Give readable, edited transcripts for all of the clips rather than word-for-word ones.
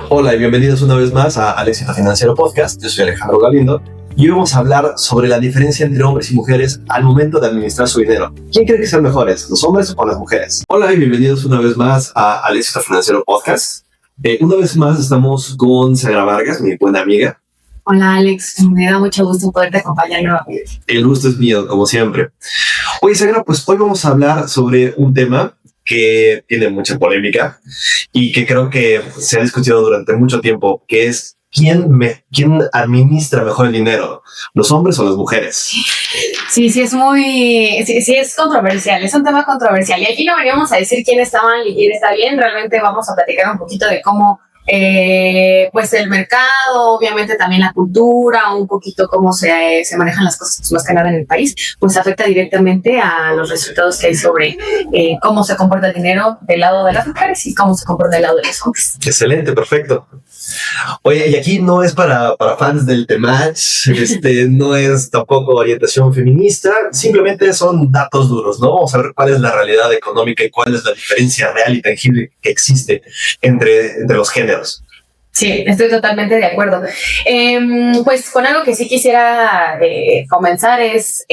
Hola y bienvenidos una vez más a Al Éxito Financiero Podcast. Yo soy Alejandro Galindo y hoy vamos a hablar sobre la diferencia entre hombres y mujeres al momento de administrar su dinero. ¿Quién cree que sean mejores, los hombres o las mujeres? Hola y bienvenidos una vez más a Al Éxito Financiero Podcast. Una vez más estamos con Sagra Vargas, mi buena amiga. Hola Alex, me da mucho gusto poderte acompañar nuevamente. El gusto es mío, como siempre. Oye Sagra, pues hoy vamos a hablar sobre un tema que tiene mucha polémica y que creo que se ha discutido durante mucho tiempo, que es ¿quién administra mejor el dinero? ¿Los hombres o las mujeres? Sí, es controversial, es un tema controversial. Y aquí no veníamos a decir quién está mal y quién está bien, realmente vamos a platicar un poquito de cómo pues el mercado, obviamente también la cultura, un poquito cómo se manejan las cosas más que nada en el país, pues afecta directamente a los resultados que hay sobre cómo se comporta el dinero del lado de las mujeres y cómo se comporta del lado de los hombres. Excelente, perfecto. Oye, y aquí no es para fans del Temach, no es tampoco orientación feminista, simplemente son datos duros, ¿no? Vamos a ver cuál es la realidad económica y cuál es la diferencia real y tangible que existe entre los géneros. Sí, estoy totalmente de acuerdo. Pues con algo que sí quisiera comenzar es,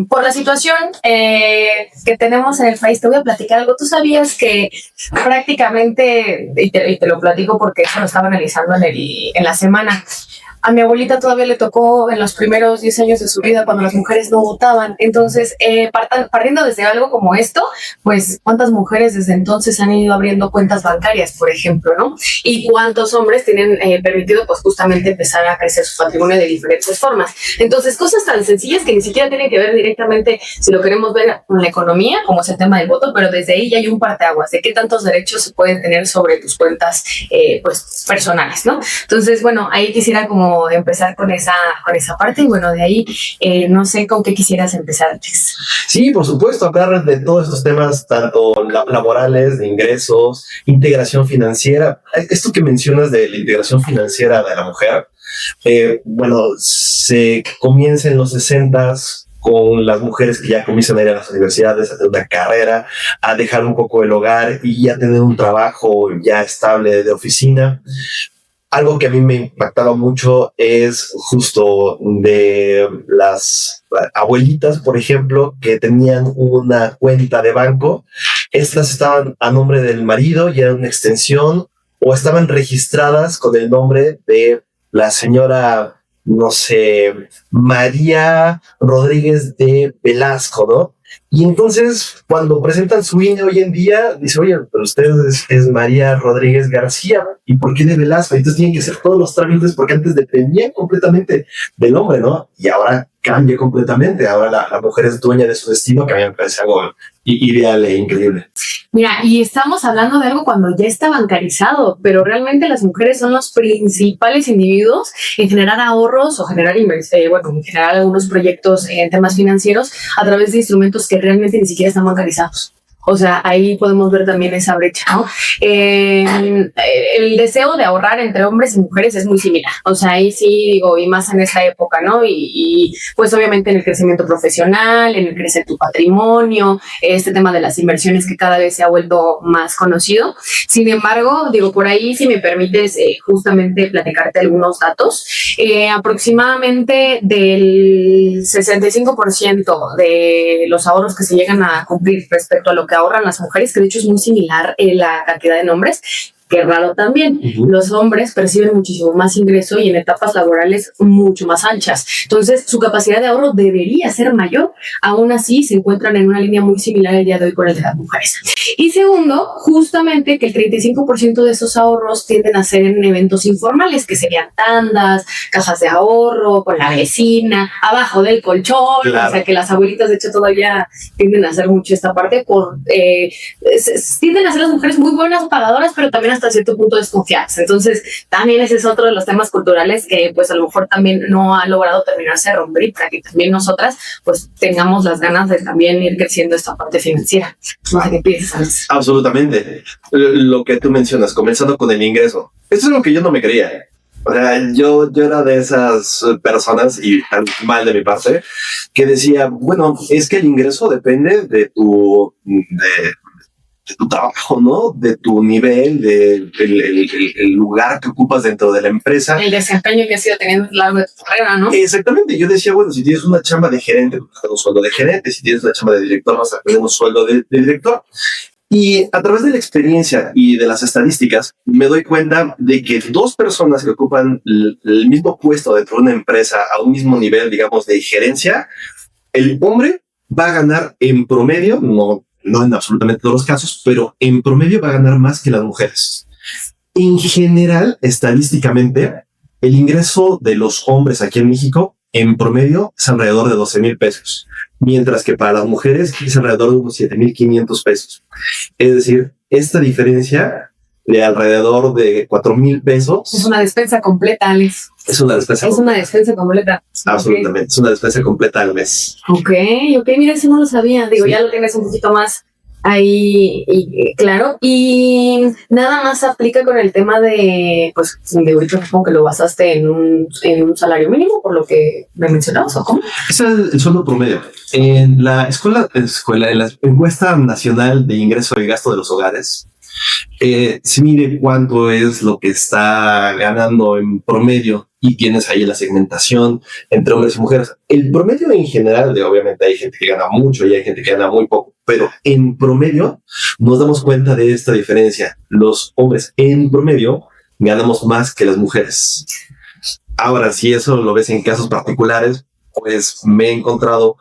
por la situación que tenemos en el país, te voy a platicar algo. ¿Tú sabías que prácticamente, y te lo platico porque eso lo estaba analizando en la semana, a mi abuelita todavía le tocó en los primeros 10 años de su vida cuando las mujeres no votaban? Entonces, partiendo desde algo como esto, pues cuántas mujeres desde entonces han ido abriendo cuentas bancarias, por ejemplo, ¿no? Y cuántos hombres tienen permitido pues justamente empezar a crecer su patrimonio de diferentes formas. Entonces, cosas tan sencillas que ni siquiera tienen que ver directamente, si lo queremos ver, con la economía, como es el tema del voto, pero desde ahí ya hay un parteaguas de qué tantos derechos se pueden tener sobre tus cuentas pues personales, ¿no? Entonces, bueno, ahí quisiera como empezar con esa parte y bueno, de ahí no sé con qué quisieras empezar, Alex. Sí, por supuesto, hablar de todos estos temas, tanto laborales, de ingresos, integración financiera. Esto que mencionas de la integración financiera de la mujer, se comienza en los 60s con las mujeres que ya comienzan a ir a las universidades, a tener una carrera, a dejar un poco el hogar y ya tener un trabajo ya estable de oficina. Algo que a mí me impactaba mucho es justo de las abuelitas, por ejemplo, que tenían una cuenta de banco. Estas estaban a nombre del marido y era una extensión, o estaban registradas con el nombre de la señora, no sé, María Rodríguez de Velasco, ¿no? Y entonces, cuando presentan su INE hoy en día, dice, oye, pero usted es María Rodríguez García, ¿y por qué de Velasco? Entonces tienen que hacer todos los trámites porque antes dependían completamente del hombre, ¿no? Y ahora cambia completamente. Ahora la mujer es dueña de su destino, que a mí me parece algo ideal e increíble. Mira, y estamos hablando de algo cuando ya está bancarizado, pero realmente las mujeres son los principales individuos en generar ahorros o generar en generar algunos proyectos en temas financieros a través de instrumentos que realmente ni siquiera están bancarizados. O sea, ahí podemos ver también esa brecha, ¿no? El deseo de ahorrar entre hombres y mujeres es muy similar. O sea, ahí sí digo, y más en esta época, ¿no? Y pues obviamente en el crecimiento profesional, en el crecer tu patrimonio, este tema de las inversiones que cada vez se ha vuelto más conocido. Sin embargo, digo, por ahí, si me permites justamente platicarte algunos datos, aproximadamente del 65% de los ahorros que se llegan a cumplir respecto a lo que ahorran las mujeres, que de hecho es muy similar la cantidad de nombres, qué raro también. Los hombres perciben muchísimo más ingreso y en etapas laborales mucho más anchas. Entonces, su capacidad de ahorro debería ser mayor. Aún así, se encuentran en una línea muy similar el día de hoy con el de las mujeres. Y segundo, justamente que el 35% de esos ahorros tienden a ser en eventos informales, que serían tandas, cajas de ahorro, con la vecina, abajo del colchón. Claro. O sea, que las abuelitas, de hecho, todavía tienden a hacer mucho esta parte tienden a ser las mujeres muy buenas pagadoras, pero también hasta cierto punto desconfianza. Entonces, también ese es otro de los temas culturales que pues a lo mejor también no ha logrado terminarse de romper y para que también nosotras pues tengamos las ganas de también ir creciendo esta parte financiera. No sé qué piensas. Absolutamente. Lo que tú mencionas, comenzando con el ingreso. Esto es lo que yo no me creía. O sea, yo era de esas personas, y tan mal de mi parte, que decía, bueno, es que el ingreso depende de tu trabajo, ¿no? De tu nivel, el lugar que ocupas dentro de la empresa. El desempeño que has ido teniendo a lo largo de tu carrera, ¿no? Exactamente. Yo decía, bueno, si tienes una chamba de gerente, vas a tener un sueldo de gerente. Si tienes una chamba de director, vas a tener un sueldo de director. Y a través de la experiencia y de las estadísticas, me doy cuenta de que dos personas que ocupan el mismo puesto dentro de una empresa a un mismo nivel, digamos, de gerencia, el hombre va a ganar en promedio, no en absolutamente todos los casos, pero en promedio va a ganar más que las mujeres. En general, estadísticamente, el ingreso de los hombres aquí en México, en promedio, es alrededor de 12,000 pesos, mientras que para las mujeres es alrededor de unos 7,500 pesos. Es decir, esta diferencia de alrededor de 4,000 pesos. Es una despensa completa, Alex. Es una despensa completa. Absolutamente. Okay. Es una despensa completa al mes. Ok, mira, eso no lo sabía. Digo, sí. Ya lo tienes un poquito más ahí, claro. Y nada más aplica con el tema de, pues, de ahorita supongo que lo basaste en un salario mínimo, por lo que me mencionabas, ¿o cómo? Ese es el sueldo promedio. En la en la encuesta nacional de ingreso y gasto de los hogares, se mide cuánto es lo que está ganando en promedio y tienes ahí la segmentación entre hombres y mujeres. El promedio en general, obviamente hay gente que gana mucho y hay gente que gana muy poco, pero en promedio nos damos cuenta de esta diferencia. Los hombres en promedio ganamos más que las mujeres. Ahora, si eso lo ves en casos particulares, pues me he encontrado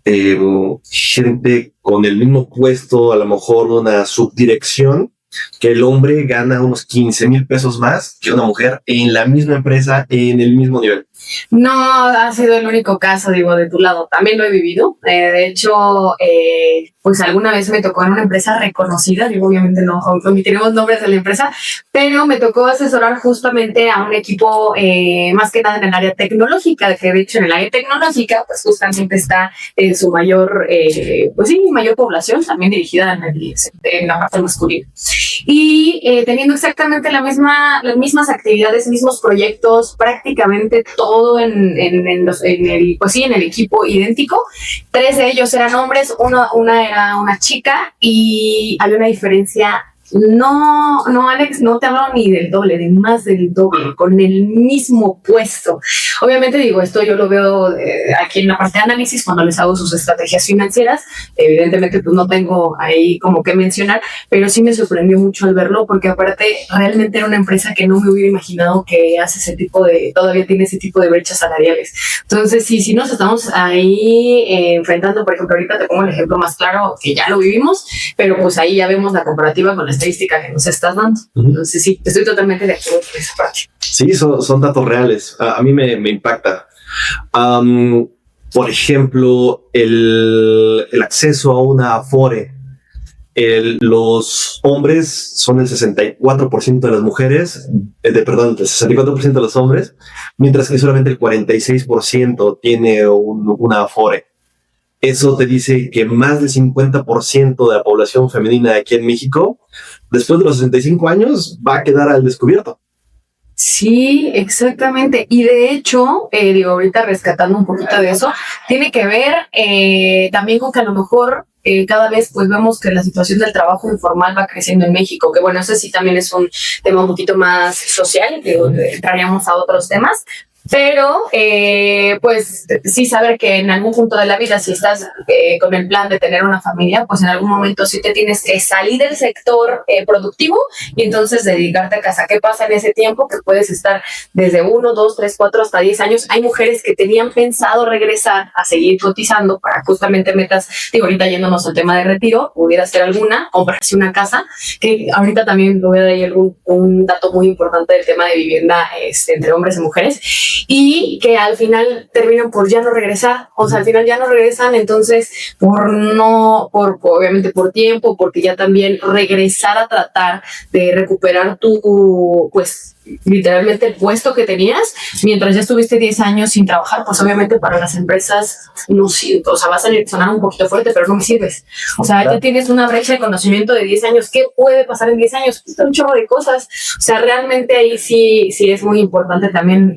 gente con el mismo puesto, a lo mejor una subdirección, que el hombre gana unos 15,000 pesos más que una mujer en la misma empresa, en el mismo nivel. No ha sido el único caso, digo, de tu lado. También lo he vivido. De hecho, pues alguna vez me tocó en una empresa reconocida, digo, obviamente no omitiremos nombres de la empresa, pero me tocó asesorar justamente a un equipo más que nada en el área tecnológica, que de hecho en el área tecnológica, pues justamente está su mayor, pues sí, mayor población, también dirigida en la parte masculina. Y teniendo exactamente las mismas actividades, mismos proyectos, prácticamente todo en el equipo idéntico. 3 de ellos eran hombres, una era una chica y había una diferencia. No, Alex, no te hablo ni del doble, de más del doble, con el mismo puesto. Obviamente, digo, esto yo lo veo aquí en la parte de análisis cuando les hago sus estrategias financieras. Evidentemente, pues no tengo ahí como que mencionar, pero sí me sorprendió mucho al verlo, porque aparte realmente era una empresa que no me hubiera imaginado que hace todavía tiene ese tipo de brechas salariales. Entonces, sí nos estamos ahí enfrentando. Por ejemplo, ahorita te pongo el ejemplo más claro, que ya lo vivimos, pero pues ahí ya vemos la comparativa con la estadística que nos estás dando. Entonces sí, estoy totalmente de acuerdo con esa parte. Sí, son datos reales. A mí me impacta. Por ejemplo, el acceso a una Afore. Los hombres son el 64% de las mujeres, el 64% de los hombres, mientras que solamente el 46% tiene una Afore. Eso te dice que más del 50% de la población femenina aquí en México, después de los 65 años, va a quedar al descubierto. Sí, exactamente. Y de hecho, ahorita rescatando un poquito de eso, tiene que ver también con que a lo mejor cada vez pues vemos que la situación del trabajo informal va creciendo en México, que bueno, eso sí también es un tema un poquito más social, entraríamos a otros temas. Pero, pues, sí saber que en algún punto de la vida, si estás con el plan de tener una familia, pues en algún momento sí te tienes que salir del sector productivo y entonces dedicarte a casa. ¿Qué pasa en ese tiempo? Que puedes estar desde 1, 2, 3, 4 hasta 10 años. Hay mujeres que tenían pensado regresar a seguir cotizando para justamente metas, ahorita yéndonos al tema de retiro, pudiera ser alguna, comprarse una casa, que ahorita también voy a dar ahí un dato muy importante del tema de vivienda entre hombres y mujeres. Y que al final terminan por ya no regresar, o sea, al final ya no regresan, entonces obviamente por tiempo, porque ya también regresar a tratar de recuperar tu literalmente el puesto que tenías, mientras ya estuviste 10 años sin trabajar, pues obviamente para las empresas no sirve, o sea, vas a sonar un poquito fuerte, pero no me sirves. O sea, ya tienes una brecha de conocimiento de 10 años. ¿Qué puede pasar en 10 años? Pues un chorro de cosas. O sea, realmente ahí sí es muy importante también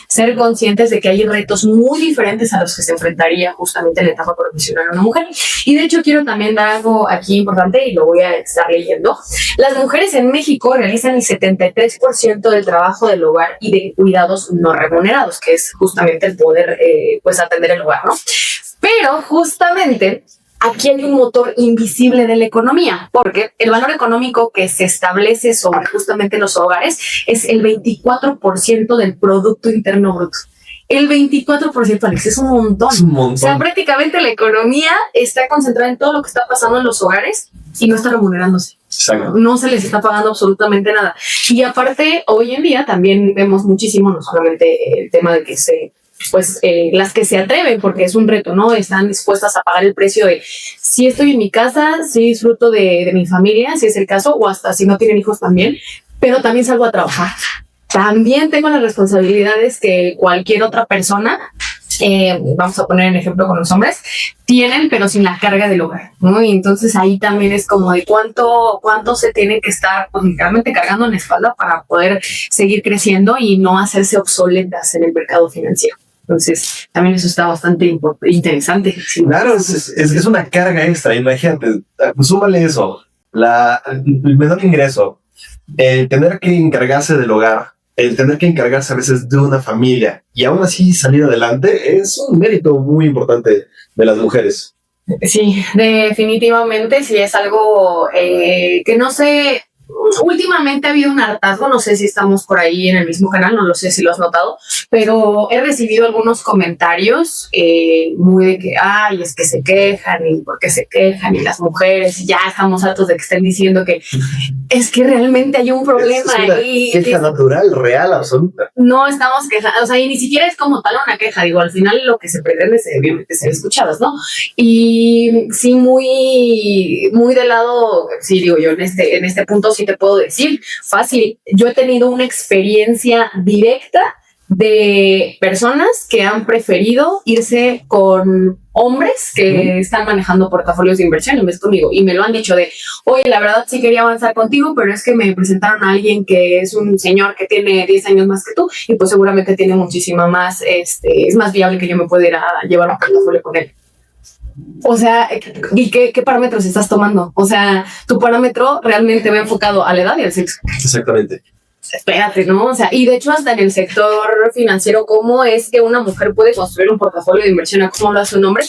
ser conscientes de que hay retos muy diferentes a los que se enfrentaría justamente en la etapa profesional una mujer. Y de hecho quiero también dar algo aquí importante y lo voy a estar leyendo. Las mujeres en México realizan el 73% del trabajo del hogar y de cuidados no remunerados, que es justamente el poder pues atender el hogar, ¿no? Pero justamente aquí hay un motor invisible de la economía, porque el valor económico que se establece sobre justamente los hogares es el 24% del Producto Interno Bruto. El 24%, Alex, es un montón. Es un montón. O sea, prácticamente la economía está concentrada en todo lo que está pasando en los hogares y no está remunerándose. Exacto. No se les está pagando absolutamente nada. Y aparte, hoy en día también vemos muchísimo, no solamente el tema de que las que se atreven, porque es un reto, ¿no? Están dispuestas a pagar el precio de si estoy en mi casa, si disfruto de mi familia, si es el caso, o hasta si no tienen hijos también, pero también salgo a trabajar. También tengo las responsabilidades que cualquier otra persona, vamos a poner en ejemplo con los hombres, tienen, pero sin la carga del hogar, ¿no? Y entonces ahí también es como de cuánto se tiene que estar pues, realmente cargando en la espalda para poder seguir creciendo y no hacerse obsoletas en el mercado financiero. Entonces, también eso está bastante interesante. Claro, es una carga extra, imagínate, pues súmale eso, el menor ingreso, el tener que encargarse del hogar, el tener que encargarse a veces de una familia y aún así salir adelante es un mérito muy importante de las mujeres. Sí, definitivamente sí es algo que no sé. Últimamente ha habido un hartazgo, no sé si estamos por ahí en el mismo canal, no lo sé si lo has notado, pero he recibido algunos comentarios muy de que, ay, es que se quejan y por qué se quejan y las mujeres, ya estamos hartos de que estén diciendo que es que realmente hay un problema ahí. Es una queja natural, real, absoluta. No estamos quejando, o sea, y ni siquiera es como tal una queja, digo, al final lo que se pretende es obviamente ser escuchadas, ¿no? Y sí, muy del lado, sí, digo yo, en este punto sí te puedo decir, fácil, yo he tenido una experiencia directa de personas que han preferido irse con hombres que están manejando portafolios de inversión en vez conmigo y me lo han dicho de, oye, la verdad sí quería avanzar contigo, pero es que me presentaron a alguien que es un señor que tiene 10 años más que tú y pues seguramente tiene muchísima más, es más viable que yo me pueda ir a llevar un portafolio con él. O sea, ¿y qué parámetros estás tomando? O sea, tu parámetro realmente va enfocado a la edad y al sexo. Exactamente. Espérate, ¿no? O sea, y de hecho hasta en el sector financiero, ¿cómo es que una mujer puede construir un portafolio de inversión a cómo lo hace un hombre?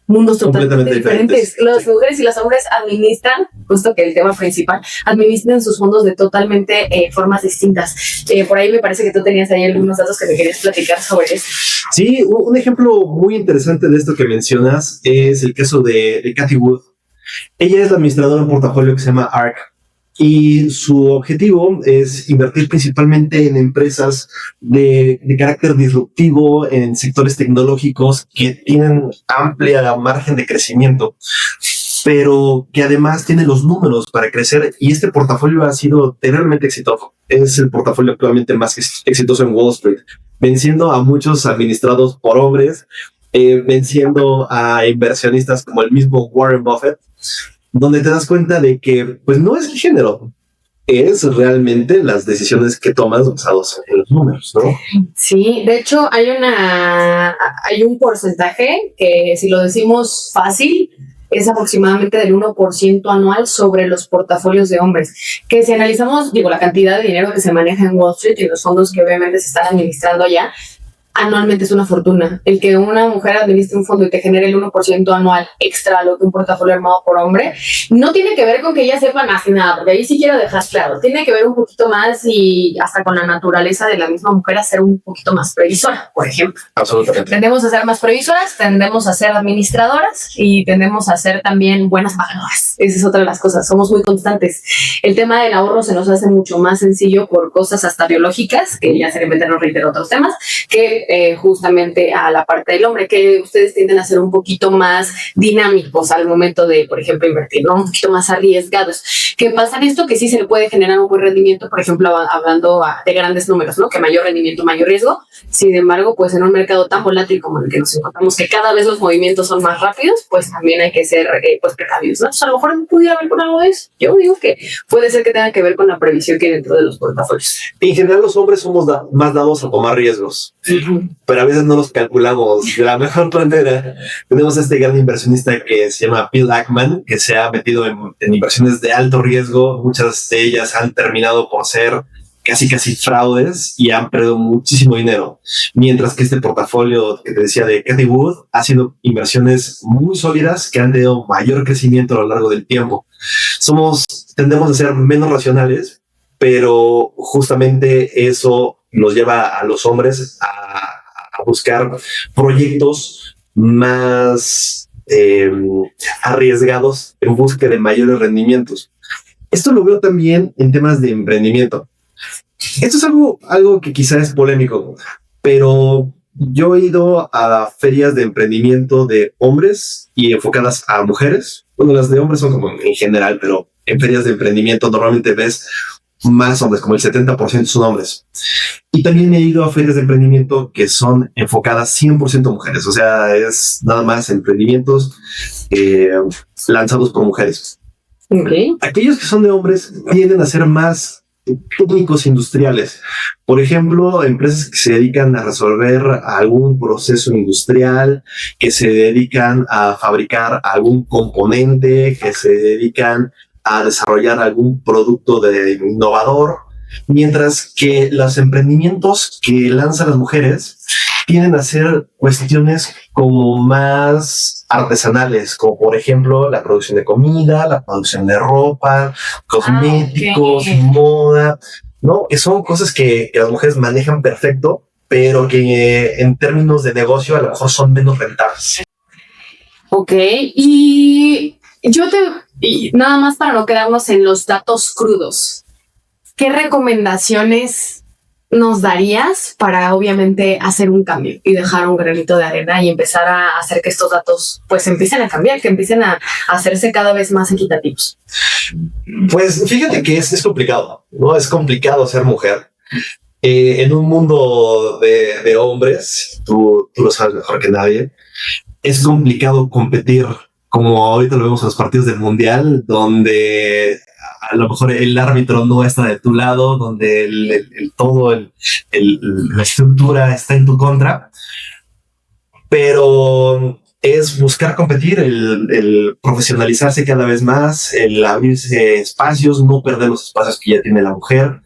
Mundos totalmente diferentes. Las mujeres y los hombres administran, justo que el tema principal, administran sus fondos de totalmente formas distintas. Por ahí me parece que tú tenías ahí algunos datos que me querías platicar sobre eso. Sí, un ejemplo muy interesante de esto que mencionas es el caso de Cathie Wood. Ella es la administradora de un portafolio que se llama ARK y su objetivo es invertir principalmente en empresas de carácter disruptivo, en sectores tecnológicos que tienen amplia margen de crecimiento, pero que además tienen los números para crecer y este portafolio ha sido terriblemente exitoso. Es el portafolio actualmente más exitoso en Wall Street, venciendo a muchos administrados por hombres, venciendo a inversionistas como el mismo Warren Buffett, donde te das cuenta de que pues no es el género, es realmente las decisiones que tomas basados en los números, ¿no? Sí, de hecho hay un porcentaje que si lo decimos fácil es aproximadamente del 1% anual sobre los portafolios de hombres, que si analizamos, digo, la cantidad de dinero que se maneja en Wall Street y los fondos que obviamente se están administrando allá, anualmente es una fortuna. El que una mujer administre un fondo y te genere el 1% anual extra a lo que un portafolio armado por hombre, no tiene que ver con que ella sepa más nada, porque ahí sí quiero dejar claro, tiene que ver un poquito más y hasta con la naturaleza de la misma mujer a ser un poquito más previsora, por ejemplo. Absolutamente. Tendemos a ser más previsoras, tendemos a ser administradoras y tendemos a ser también buenas pagadoras. Esa es otra de las cosas, somos muy constantes. El tema del ahorro se nos hace mucho más sencillo por cosas hasta biológicas, que ya seriamente no reitero otros temas, que justamente a la parte del hombre, que ustedes tienden a ser un poquito más dinámicos al momento de, por ejemplo, invertir, ¿no? Un poquito más arriesgados. ¿Qué pasa en esto? Que sí se le puede generar un buen rendimiento, por ejemplo, hablando de grandes números, ¿no? Que mayor rendimiento, mayor riesgo. Sin embargo, pues en un mercado tan volátil como el que nos encontramos, que cada vez los movimientos son más rápidos, pues también hay que ser pues precavidos, ¿no? Entonces, a lo mejor pudiera ver con algo de eso. Yo digo que puede ser que tenga que ver con la previsión que hay dentro de los portafolios. En general, los hombres somos más dados a tomar riesgos, pero a veces no los calculamos de la mejor manera. Tenemos este gran inversionista que se llama Bill Ackman, que se ha metido en inversiones de alto riesgo. Muchas de ellas han terminado por ser casi fraudes y han perdido muchísimo dinero. Mientras que este portafolio que te decía de Cathie Wood ha sido inversiones muy sólidas que han tenido mayor crecimiento a lo largo del tiempo. Tendemos a ser menos racionales, pero justamente eso nos lleva a los hombres a buscar proyectos más arriesgados en busca de mayores rendimientos. Esto lo veo también en temas de emprendimiento. Esto es algo que quizás es polémico, pero yo he ido a ferias de emprendimiento de hombres y enfocadas a mujeres. Bueno, las de hombres son como en general, pero en ferias de emprendimiento normalmente ves más hombres, como el 70% son hombres. Y también he ido a ferias de emprendimiento que son enfocadas 100% a mujeres, o sea, es nada más emprendimientos lanzados por mujeres. Okay. Aquellos que son de hombres tienden a ser más técnicos industriales. Por ejemplo, empresas que se dedican a resolver algún proceso industrial, que se dedican a fabricar algún componente, que se dedican a desarrollar algún producto innovador, mientras que los emprendimientos que lanzan las mujeres tienden a ser cuestiones como más artesanales, como por ejemplo la producción de comida, la producción de ropa, cosméticos, moda, ¿no? Que son cosas que las mujeres manejan perfecto, pero que en términos de negocio a lo mejor son menos rentables. Ok, y nada más para no quedarnos en los datos crudos, ¿qué recomendaciones nos darías para obviamente hacer un cambio y dejar un granito de arena y empezar a hacer que estos datos pues empiecen a cambiar, que empiecen a hacerse cada vez más equitativos? Pues fíjate que es complicado, ¿no? Es complicado ser mujer. En un mundo de hombres, tú lo sabes mejor que nadie, es complicado competir como ahorita lo vemos en los partidos del Mundial, donde a lo mejor el árbitro no está de tu lado, donde la estructura está en tu contra, pero es buscar competir, el profesionalizarse cada vez más, el abrirse espacios, no perder los espacios que ya tiene la mujer.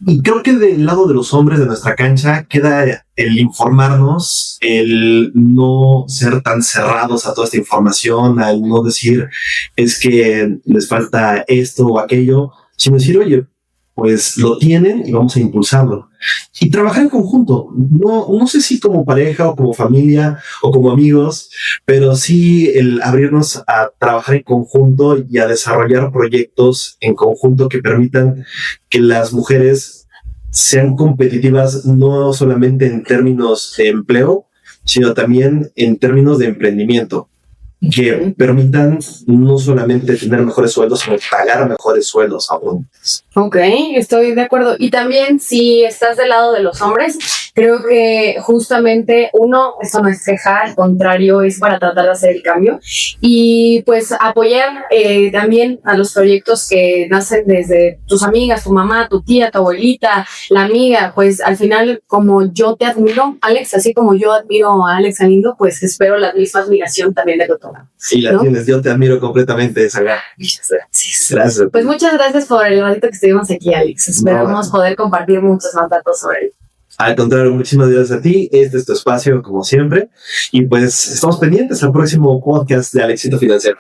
Y creo que del lado de los hombres de nuestra cancha queda el informarnos, el no ser tan cerrados a toda esta información, al no decir es que les falta esto o aquello, sino decir, oye, pues lo tienen y vamos a impulsarlo. Y trabajar en conjunto, no sé si como pareja o como familia o como amigos, pero sí el abrirnos a trabajar en conjunto y a desarrollar proyectos en conjunto que permitan que las mujeres sean competitivas no solamente en términos de empleo, sino también en términos de emprendimiento, que permitan no solamente tener mejores sueldos, sino pagar mejores sueldos aún. Ok, estoy de acuerdo. Y también si estás del lado de los hombres, creo que justamente esto no es queja, al contrario, es para tratar de hacer el cambio y pues apoyar también a los proyectos que nacen desde tus amigas, tu mamá, tu tía, tu abuelita, la amiga. Pues al final, como yo te admiro, Alex, así como yo admiro a Alex Galindo, pues espero la misma admiración también de otro lado. Sí, la tienes, yo te admiro completamente, Saga. Muchas gracias. Pues muchas gracias por el ratito que estuvimos aquí, Alex. Esperamos poder compartir muchos más datos sobre él. Al contrario, muchísimas gracias a ti. Este es tu espacio, como siempre. Y pues estamos pendientes al próximo podcast de Alexito Financiero.